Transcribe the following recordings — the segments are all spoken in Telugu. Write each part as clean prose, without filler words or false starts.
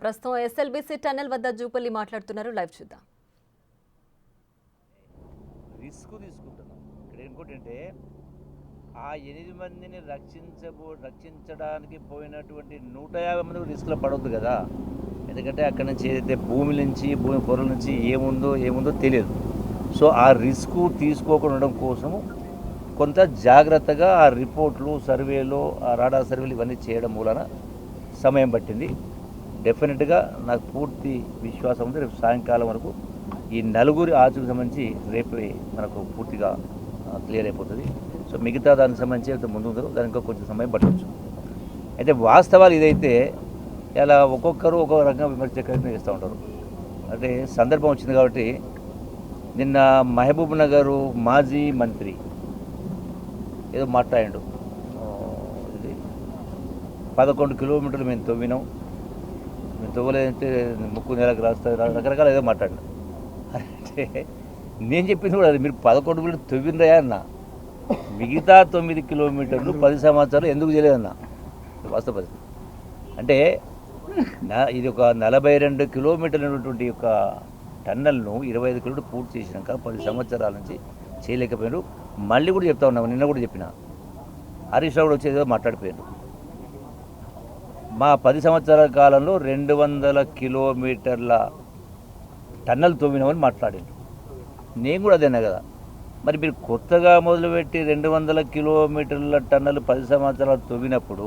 ప్రస్తుతం ఎస్ఎల్బీసీ టన్నెల్ వద్ద జూపల్లి మాట్లాడుతున్నారు. లైవ్ చూద్దాం. రిస్క్ తీసుకుంటున్నాం. ఇక్కడ ఇంకోటంటే ఆ 8 మందిని రక్షించడానికి పోయినటువంటి 150 మంది రిస్క్లో పడవద్దు కదా. ఎందుకంటే అక్కడ నుంచి ఏదైతే భూమి పొరల నుంచి ఏముందో తెలియదు. సో ఆ రిస్క్ తీసుకోకుండా ఉండడం కోసము కొంత జాగ్రత్తగా ఆ రిపోర్ట్లు, సర్వేలు, ఆ రాడార్ సర్వేలు ఇవన్నీ చేయడం మూలన సమయం పట్టింది. డెఫినెట్గా నాకు పూర్తి విశ్వాసం ఉంది రేపు సాయంకాలం వరకు ఈ నలుగురి ఆచూకు సంబంధించి రేపే మనకు పూర్తిగా క్లియర్ అయిపోతుంది. సో మిగతా దానికి సంబంధించి ముందు ఉందో దానికి కొంచెం సమయం పట్టవచ్చు. అయితే వాస్తవాలు ఇదైతే ఇలా ఒక్కొక్కరు ఒక్కొక్క రకంగా విమర్శించే ప్రయత్నం చేస్తూ ఉంటారు. అంటే సందర్భం వచ్చింది కాబట్టి నిన్న మహబూబ్ నగర్ మాజీ మంత్రి ఏదో మాట్లాడాడు. ఇది 11 కిలోమీటర్లు మేము తవ్వినాం, మేము తవ్వలేదంటే ముక్కు నెలకు రాస్తారు, రకరకాల ఏదో మాట్లాడు. అంటే నేను చెప్పింది కూడా అది, మీరు 11 కిలోమీటర్లు తవ్విందయా అన్న, మిగతా 9 కిలోమీటర్లు 10 సంవత్సరాలు ఎందుకు చేయలేదన్న వాస్తవ పరిస్థితి. అంటే ఇది ఒక 42 కిలోమీటర్లు ఉన్నటువంటి యొక్క టన్నల్ను 25 కిలోమీటర్లు పూర్తి చేసినాక 10 సంవత్సరాల నుంచి చేయలేకపోయారు. మళ్ళీ కూడా చెప్తా ఉన్నాము, నిన్న కూడా చెప్పిన హరీష్ రావు కూడా వచ్చేదో మాట్లాడిపోయారు. మా 10 సంవత్సరాల కాలంలో 200 కిలోమీటర్ల టన్నల్ తవ్వినామని మాట్లాడారు. నేను కూడా అదేనా కదా. మరి మీరు కొత్తగా మొదలుపెట్టి 200 కిలోమీటర్ల టన్నల్ 10 సంవత్సరాలు తవ్వినప్పుడు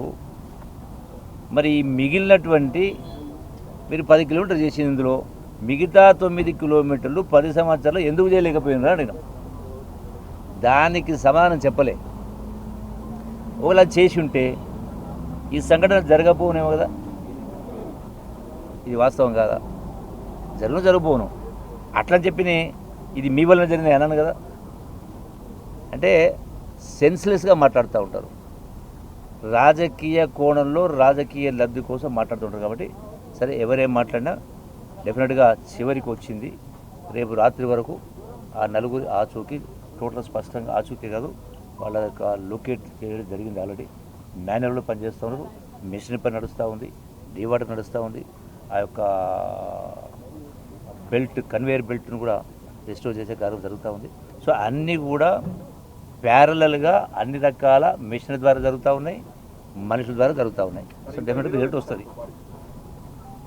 మరి మిగిలినటువంటి మీరు 10 కిలోమీటర్లు చేసింది, ఇందులో మిగతా 9 కిలోమీటర్లు 10 సంవత్సరాలు ఎందుకు చేయలేకపోయినారా నేను దానికి సమాధానం చెప్పలే. ఒకలా చేసి ఉంటే ఈ సంఘటన జరగకపోనేమో కదా. ఇది వాస్తవం కాదా? జరగపోను అట్లా చెప్పినే ఇది మీ వలన జరిగింది అన్నాను కదా. అంటే సెన్స్లెస్గా మాట్లాడుతూ ఉంటారు, రాజకీయ కోణంలో రాజకీయ లబ్ధి కోసం మాట్లాడుతుంటారు. కాబట్టి సరే ఎవరేం మాట్లాడినా డెఫినెట్గా చివరికి వచ్చింది. రేపు రాత్రి వరకు ఆ నలుగురి ఆచూకీ టోటల్ స్పష్టంగా ఆచూకీ కాదు, వాళ్ళ యొక్క లొకేట్ చేయడం జరిగింది. ఆల్రెడీ మాన్యువల్లో పనిచేస్తూ ఉన్నారు, మిషన్ పని నడుస్తూ ఉంది, డీవాటర్ నడుస్తూ ఉంది. ఆ యొక్క కన్వేయర్ బెల్ట్ను కూడా రెస్టోర్ చేసే కార్యం జరుగుతూ ఉంది. సో అన్నీ కూడా ప్యారలల్గా అన్ని రకాల మిషన్ ద్వారా జరుగుతూ ఉన్నాయి, మనుషుల ద్వారా జరుగుతూ ఉన్నాయి. సో డెఫినెట్గా రిజల్ట్ వస్తుంది.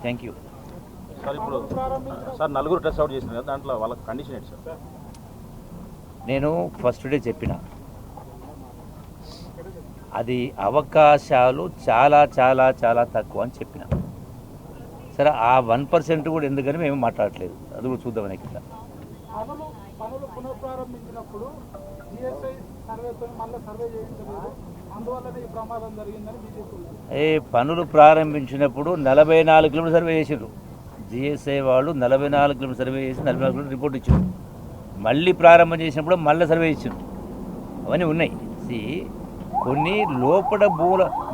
Thank you sir. ఇప్పుడు సార్ నలుగురు టెస్ట్ అవుట్ చేసినారు కదా, దాంట్లో వాళ్ళ కండిషన్ ఏంటి సార్? నేను ఫస్ట్ డే చెప్పిన అది అవకాశాలు చాలా చాలా చాలా తక్కువ అని చెప్పిన. సరే ఆ 1% కూడా ఎందుకని మేము మాట్లాడట్లేదు, అది కూడా చూద్దామని. ఇక్కడ పనులు ప్రారంభించినప్పుడు 44 కిలోమీటర్ సర్వే చేసారు. జిఎస్ఐ వాళ్ళు 44 కిలోమీటర్ సర్వే చేసి 44 కిలోమీటర్ రిపోర్ట్ ఇచ్చారు. మళ్ళీ ప్రారంభం చేసినప్పుడు మళ్ళీ సర్వే ఇచ్చారు. అవన్నీ ఉన్నాయి. కొన్ని లోపల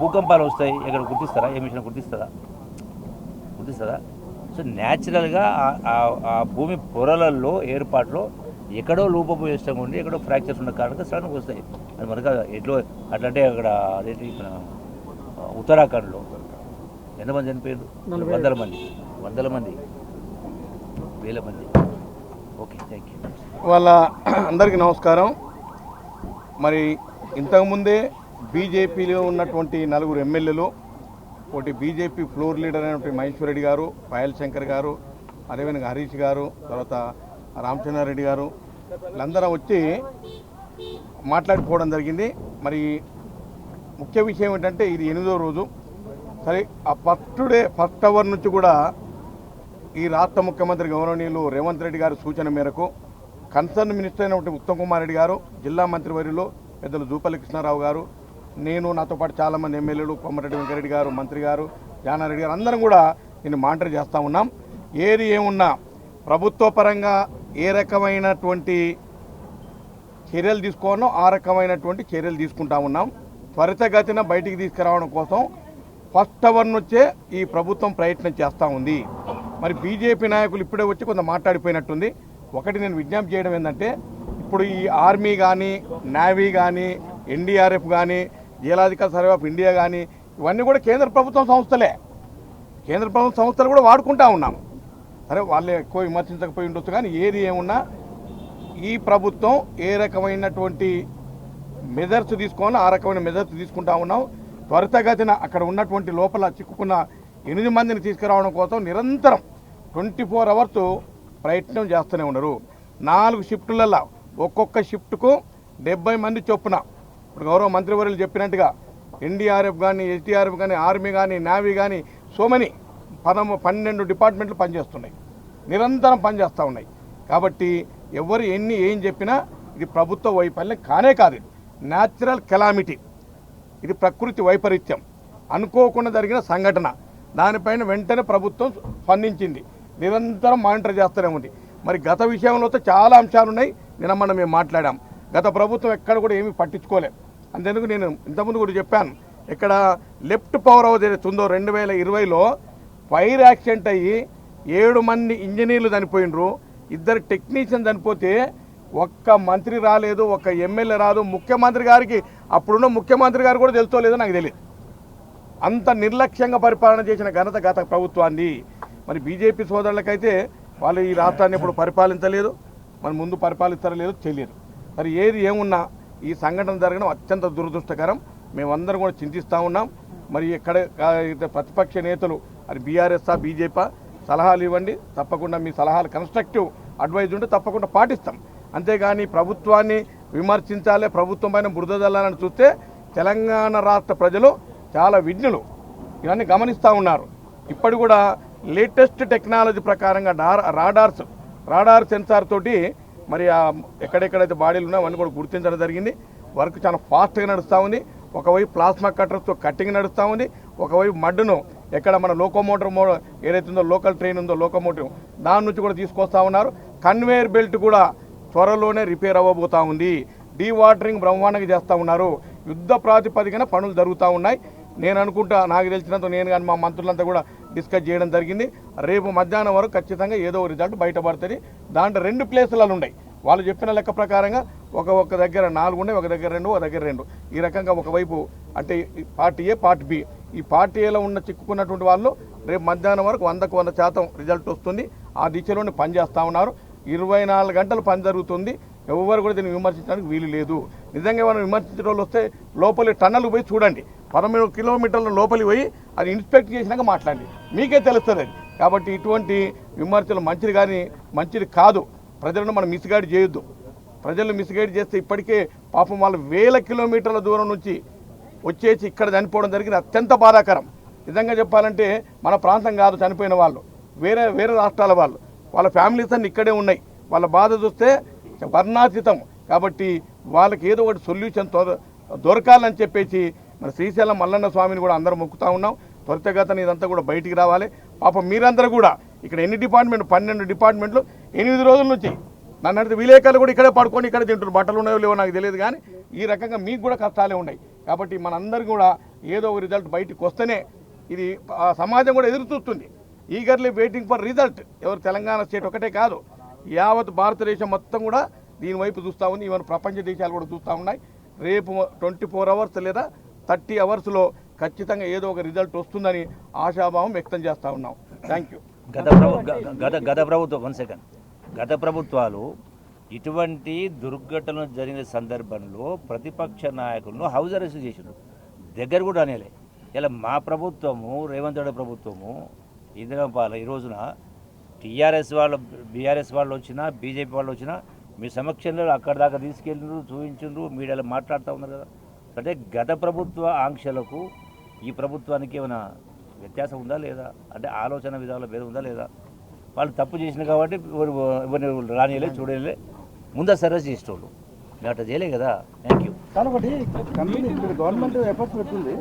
భూకంపాలు వస్తాయి, ఇక్కడ గుర్తిస్తారా? ఏ మిషన్ గుర్తిస్తుందా? సో న్యాచురల్గా ఆ భూమి పొరలలో ఏర్పాట్లో ఎక్కడో లోపభూయిష్టం ఉండి ఎక్కడో ఫ్రాక్చర్స్ ఉన్న కారణంగా సడన్గా వస్తాయి. అది మనకు ఎట్లో అట్లంటే అక్కడ అదేంటి మన ఉత్తరాఖండ్లో ఎంతమంది చనిపోయారు? 100 మంది, 1000 మంది. Okay, thank you. వాళ్ళ అందరికీ నమస్కారం. మరి ఇంతకుముందే బీజేపీలో ఉన్నటువంటి 9 ఎమ్మెల్యేలు, ఒకటి బీజేపీ ఫ్లోర్ లీడర్ అయినటువంటి మహేశ్వర్ రెడ్డి గారు, పాయల్ శంకర్ గారు, అదేవిధంగా హరీష్ గారు, తర్వాత రామచంద్రారెడ్డి గారు, వీళ్ళందరూ వచ్చి మాట్లాడుకోవడం జరిగింది. మరి ముఖ్య విషయం ఏంటంటే ఇది 8వ రోజు. సరే ఆ ఫస్ట్ అవర్ నుంచి కూడా ఈ రాష్ట్ర ముఖ్యమంత్రి గౌరవనీయులు రేవంత్ రెడ్డి గారి సూచన మేరకు కన్సర్న్ మినిస్టర్ అయినటువంటి ఉత్తమ్ కుమార్ రెడ్డి గారు, జిల్లా మంత్రివర్యులు పెద్దలు జూపల్లి కృష్ణారావు గారు, నేను, నాతో పాటు చాలామంది ఎమ్మెల్యేలు, కొమ్మరెడ్డి వెంకరెడ్డి గారు, మంత్రి గారు, జానారెడ్డి గారు అందరం కూడా దీన్ని మానిటర్ చేస్తూ ఉన్నాం. ఏది ఏమున్నా ప్రభుత్వ పరంగా ఏ రకమైనటువంటి చర్యలు తీసుకోవాలో ఆ రకమైనటువంటి చర్యలు తీసుకుంటా ఉన్నాం. త్వరితగతిన బయటికి తీసుకురావడం కోసం ఫస్ట్ అవర్ నుంచే ఈ ప్రభుత్వం ప్రయత్నం చేస్తూ ఉంది. మరి బీజేపీ నాయకులు ఇప్పుడే వచ్చి కొంత మాట్లాడిపోయినట్టుంది. ఒకటి నేను విజ్ఞప్తి చేయడం ఏంటంటే, ఇప్పుడు ఈ ఆర్మీ కానీ, నేవీ కానీ, ఎన్డీఆర్ఎఫ్ కానీ, జియోలాజికల్ సర్వే ఆఫ్ ఇండియా కానీ ఇవన్నీ కూడా కేంద్ర ప్రభుత్వం సంస్థలే. కేంద్ర ప్రభుత్వ సంస్థలు కూడా వాడుకుంటా ఉన్నాము. సరే వాళ్ళు ఎక్కువ విమర్శించకపోయి ఉండొచ్చు, కానీ ఏది ఏమున్నా ఈ ప్రభుత్వం ఏ రకమైనటువంటి మెజర్స్ తీసుకోవాలో ఆ రకమైన మెజర్స్ తీసుకుంటా ఉన్నాం. త్వరితగతిన అక్కడ ఉన్నటువంటి లోపల చిక్కుకున్న 8 మందిని తీసుకురావడం కోసం నిరంతరం 24 అవర్స్ ప్రయత్నం చేస్తూనే ఉన్నారు. 4 షిఫ్టులలో ఒక్కొక్క షిఫ్ట్కు 70 మంది చొప్పున ఇప్పుడు గౌరవ మంత్రివర్యులు చెప్పినట్టుగా ఎన్డీఆర్ఎఫ్ కానీ, ఎస్డీఆర్ఎఫ్ కానీ, ఆర్మీ కానీ, నేవీ కానీ సోమని 12 డిపార్ట్మెంట్లు పనిచేస్తున్నాయి, నిరంతరం పనిచేస్తూ ఉన్నాయి. కాబట్టి ఎవరు ఏం చెప్పినా ఇది ప్రభుత్వ వైఫల్యం కానే కాదు. ఇది న్యాచురల్ కెలామిటీ, ఇది ప్రకృతి వైపరీత్యం, అనుకోకుండా జరిగిన సంఘటన. దానిపైన వెంటనే ప్రభుత్వం స్పందించింది, నిరంతరం మానిటర్ చేస్తూనే ఉంది. మరి గత విషయంలో చాలా అంశాలు ఉన్నాయి, నిన్న మనం మేము మాట్లాడాం. గత ప్రభుత్వం ఎక్కడ కూడా ఏమీ పట్టించుకోలేదు. అంతేందుకు నేను ఇంతకుముందు కూడా చెప్పాను, ఇక్కడ లెఫ్ట్ పవర్ హౌస్ ఏదైతే ఉందో 2020లో ఫైర్ యాక్సిడెంట్ అయ్యి 7 మంది ఇంజనీర్లు చనిపోయినరు, 2 టెక్నీషియన్ చనిపోతే ఒక్క మంత్రి రాలేదు, ఒక్క ఎమ్మెల్యే రాదు. ముఖ్యమంత్రి గారికి, అప్పుడున్న ముఖ్యమంత్రి గారు కూడా తెలుసో లేదో నాకు తెలియదు. అంత నిర్లక్ష్యంగా పరిపాలన చేసిన ఘనత గత ప్రభుత్వాన్ని. మరి బీజేపీ సోదరులకైతే వాళ్ళు ఈ రాష్ట్రాన్ని ఎప్పుడు పరిపాలించలేదు, మరి ముందు పరిపాలిస్తారో లేదో తెలియదు. మరి ఏది ఏమున్నా ఈ సంఘటన జరగడం అత్యంత దురదృష్టకరం. మేమందరం కూడా చింతిస్తూ ఉన్నాం. మరి ఎక్కడ ప్రతిపక్ష నేతలు అది బీఆర్ఎస్ఆ బీజేపీ సలహాలు ఇవ్వండి, తప్పకుండా మీ సలహాలు కన్స్ట్రక్టివ్ అడ్వైజ్ ఉంటే తప్పకుండా పాటిస్తాం. అంతేగాని ప్రభుత్వాన్ని విమర్శించాలి, ప్రభుత్వం పైన బురద జల్లాలని చూస్తే తెలంగాణ రాష్ట్ర ప్రజలు చాలా విజ్ఞులు, ఇవన్నీ గమనిస్తూ ఉన్నారు. ఇప్పటి కూడా లేటెస్ట్ టెక్నాలజీ ప్రకారంగా రాడార్ సెన్సార్ తోటి మరి ఎక్కడెక్కడైతే బాడీలు ఉన్నాయో అవన్నీ కూడా గుర్తించడం జరిగింది. వర్క్ చాలా ఫాస్ట్గా నడుస్తూ ఉంది. ఒకవైపు ప్లాస్మా కట్టర్స్తో కట్టింగ్ నడుస్తూ ఉంది, ఒకవైపు మడ్డును ఎక్కడ మన లోకోమోటర్ ఏదైతే ఉందో లోకల్ ట్రైన్ ఉందో లోకోమోటివ్ దాని నుంచి కూడా తీసుకొస్తూ ఉన్నారు. కన్వేయర్ బెల్ట్ కూడా త్వరలోనే రిపేర్ అవ్వబోతూ ఉంది. డీవాటరింగ్ బ్రహ్మాండంగా చేస్తూ ఉన్నారు. యుద్ధ ప్రాతిపదికన పనులు జరుగుతూ ఉన్నాయి. నేను అనుకుంటా, నాకు తెలిసినంత నేను కానీ మా మంత్రులంతా కూడా డిస్కస్ చేయడం జరిగింది. రేపు మధ్యాహ్నం వరకు ఖచ్చితంగా ఏదో రిజల్ట్ బయటపడుతుంది. దాంట్లో 2 ప్లేసులలో ఉన్నాయి. వాళ్ళు చెప్పిన లెక్క ప్రకారంగా ఒక దగ్గర 4 ఉన్నాయి, ఒక దగ్గర 2, ఒక దగ్గర 2. ఈ రకంగా ఒకవైపు అంటే పార్టీ ఏ, పార్టీ బి. ఈ పార్టీ ఏలో ఉన్న చిక్కుకున్నటువంటి వాళ్ళు రేపు మధ్యాహ్నం వరకు 100కు 100% రిజల్ట్ వస్తుంది. ఆ దిశలోనే పనిచేస్తూ ఉన్నారు. 24 గంటలు పని జరుగుతుంది. ఎవరు కూడా దీన్ని విమర్శించడానికి వీలు లేదు. నిజంగా ఏమైనా విమర్శించే వాళ్ళు వస్తే లోపలి టన్నల్కి పోయి చూడండి, 13 కిలోమీటర్ల లోపలి పోయి అది ఇన్స్పెక్ట్ చేసినాక మాట్లాడండి, మీకే తెలుస్తుంది అది. కాబట్టి ఇటువంటి విమర్శలు మంచిది కాదు. ప్రజలను మనం మిస్గైడ్ చేయొద్దు. ప్రజలను మిస్గైడ్ చేస్తే ఇప్పటికే పాపం వాళ్ళు 1000 కిలోమీటర్ల దూరం నుంచి వచ్చేసి ఇక్కడ చనిపోవడం జరిగింది. అత్యంత బాధాకరం. నిజంగా చెప్పాలంటే మన ప్రాంతం కాదు చనిపోయిన వాళ్ళు, వేరే రాష్ట్రాల వాళ్ళు, వాళ్ళ ఫ్యామిలీస్ అన్ని ఇక్కడే ఉన్నాయి. వాళ్ళ బాధ చూస్తే వర్ణాతీతం. కాబట్టి వాళ్ళకి ఏదో ఒకటి సొల్యూషన్ దొరకాలని చెప్పేసి మన శ్రీశైలం మల్లన్న స్వామిని కూడా అందరూ మొక్కుతూ ఉన్నాం. త్వరితగతిన ఇదంతా కూడా బయటికి రావాలి. పాపం మీరందరూ కూడా ఇక్కడ ఎన్ని డిపార్ట్మెంట్ 12 డిపార్ట్మెంట్లు 8 రోజుల నుంచి నన్ను అడిగితే విలేకరులు కూడా ఇక్కడే పడుకొని ఇక్కడే తింటారు. బట్టలు ఉన్నాయో లేవో నాకు తెలియదు, కానీ ఈ రకంగా మీకు కూడా కష్టాలే ఉన్నాయి. కాబట్టి మనందరూ కూడా ఏదో ఒక రిజల్ట్ బయటికి వస్తేనే ఇది సమాజం కూడా ఎదురు చూస్తుంది. Eagerly waiting for result. ఎవరు తెలంగాణ స్టేట్ ఒకటే కాదు, యావత్ భారతదేశం మొత్తం కూడా దీనివైపు చూస్తూ ఉంది. ఈవెన్ ప్రపంచ దేశాలు కూడా చూస్తూ ఉన్నాయి. రేపు 24 అవర్స్ లేదా 30 అవర్స్లో ఖచ్చితంగా ఏదో ఒక రిజల్ట్ వస్తుందని ఆశాభావం వ్యక్తం చేస్తూ ఉన్నాం. Thank you. గత ప్రభుత్వాలు ఇటువంటి దుర్ఘటనలు జరిగిన సందర్భంలో ప్రతిపక్ష నాయకులను హౌస్ అరెస్ట్ చేసినారు, దగ్గర కూడా అనేలే. ఇలా మా ప్రభుత్వము, రేవంత్ రెడ్డి ప్రభుత్వము, ఇందిరాపాల ఈ రోజున టీఆర్ఎస్ వాళ్ళు, బీఆర్ఎస్ వాళ్ళు వచ్చినా, బీజేపీ వాళ్ళు వచ్చినా మీ సమక్షంలో అక్కడి దాకా తీసుకెళ్ళినారు, చూపించారు, మీడియాలో మాట్లాడుతూ ఉన్నారు కదా. అంటే గత ప్రభుత్వ ఆంక్షలకు ఈ ప్రభుత్వానికి ఏమైనా వ్యత్యాసం ఉందా లేదా? అంటే ఆలోచన విధానంలో భేదం ఉందా లేదా? వాళ్ళు తప్పు చేసిన కాబట్టి ఎవరిని రానియలే, చూడలే, ముందు సర్వీస్ చేసేటోళ్ళు అట్లా చేయలే కదా. Thank you. కాబట్టి గవర్నమెంట్ ఎఫర్ట్స్ పెడుతుంది.